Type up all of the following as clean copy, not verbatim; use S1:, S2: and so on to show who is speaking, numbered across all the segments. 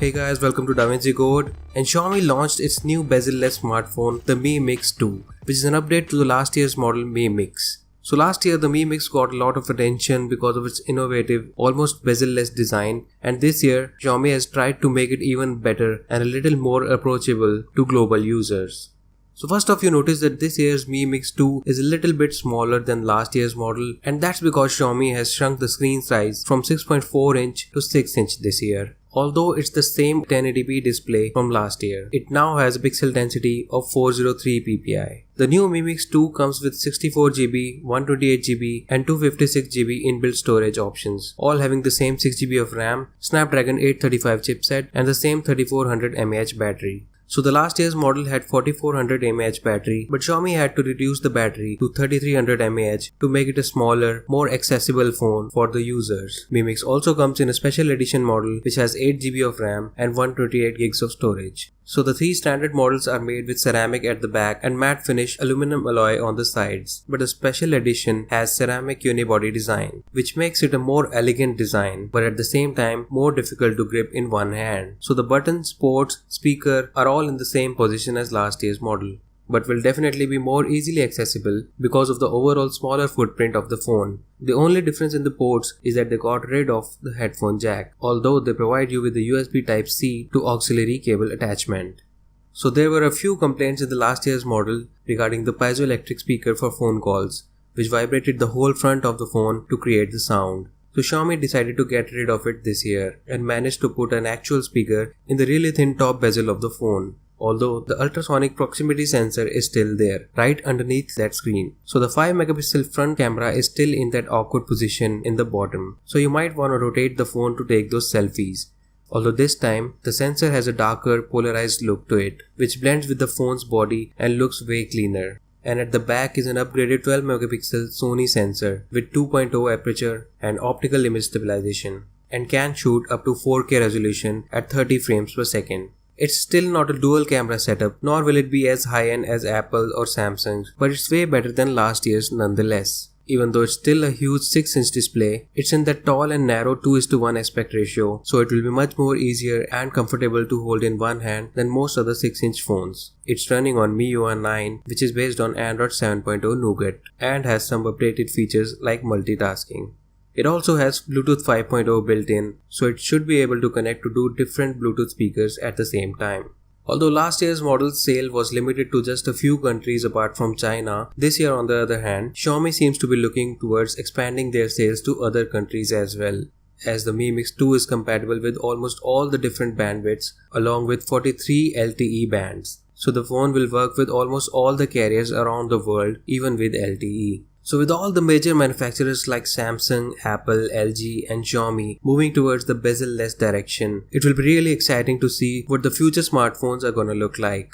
S1: Hey guys, welcome to DaVinci Code. And Xiaomi launched its new Bezel Less smartphone, the Mi Mix 2, which is an update to the last year's model Mi Mix. So last year the Mi Mix got a lot of attention because of its innovative, almost bezel-less design, and this year Xiaomi has tried to make it even better and a little more approachable to global users. So first off, you notice that this year's Mi Mix 2 is a little bit smaller than last year's model, and that's because Xiaomi has shrunk the screen size from 6.4 inch to 6 inch this year. Although it's the same 1080p display from last year, it now has a pixel density of 403 ppi. The new Mi Mix 2 comes with 64GB, 128GB and 256GB inbuilt storage options, all having the same 6GB of RAM, Snapdragon 835 chipset and the same 3400 mAh battery. So the last year's model had 4400 mAh battery, but Xiaomi had to reduce the battery to 3300 mAh to make it a smaller, more accessible phone for the users. Mi Mix also comes in a special edition model which has 8GB of RAM and 128GB of storage. So the three standard models are made with ceramic at the back and matte finish aluminum alloy on the sides, but the special edition has ceramic unibody design, which makes it a more elegant design, but at the same time more difficult to grip in one hand. So the buttons, ports, speaker are all in the same position as last year's model, but will definitely be more easily accessible because of the overall smaller footprint of the phone. The only difference in the ports is that they got rid of the headphone jack, although they provide you with the USB Type-C to auxiliary cable attachment. So there were a few complaints in the last year's model regarding the piezoelectric speaker for phone calls, which vibrated the whole front of the phone to create the sound. So Xiaomi decided to get rid of it this year and managed to put an actual speaker in the really thin top bezel of the phone. Although the ultrasonic proximity sensor is still there, right underneath that screen. So the 5MP front camera is still in that awkward position in the bottom. So you might want to rotate the phone to take those selfies. Although this time, the sensor has a darker polarized look to it, which blends with the phone's body and looks way cleaner. And at the back is an upgraded 12MP Sony sensor with 2.0 aperture and optical image stabilization, and can shoot up to 4K resolution at 30 frames per second. It's still not a dual camera setup, nor will it be as high-end as Apple or Samsung's, but it's way better than last year's nonetheless. Even though it's still a huge 6-inch display, it's in that tall and narrow 2:1 aspect ratio, so it will be much more easier and comfortable to hold in one hand than most other 6-inch phones. It's running on Miui 9, which is based on Android 7.0 Nougat, and has some updated features like multitasking. It also has Bluetooth 5.0 built in, so it should be able to connect to two different Bluetooth speakers at the same time. Although last year's model's sale was limited to just a few countries apart from China, this year on the other hand, Xiaomi seems to be looking towards expanding their sales to other countries as well, as the Mi Mix 2 is compatible with almost all the different bandwidths along with 43 LTE bands. So the phone will work with almost all the carriers around the world, even with LTE. So with all the major manufacturers like Samsung, Apple, LG and Xiaomi moving towards the bezel-less direction, it will be really exciting to see what the future smartphones are gonna look like.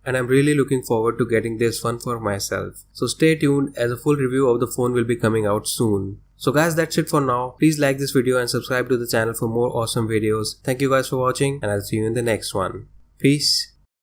S1: And I'm really looking forward to getting this one for myself. So stay tuned, as a full review of the phone will be coming out soon. So guys, that's it for now. Please like this video and subscribe to the channel for more awesome videos. Thank you guys for watching, and I'll see you in the next one. Peace.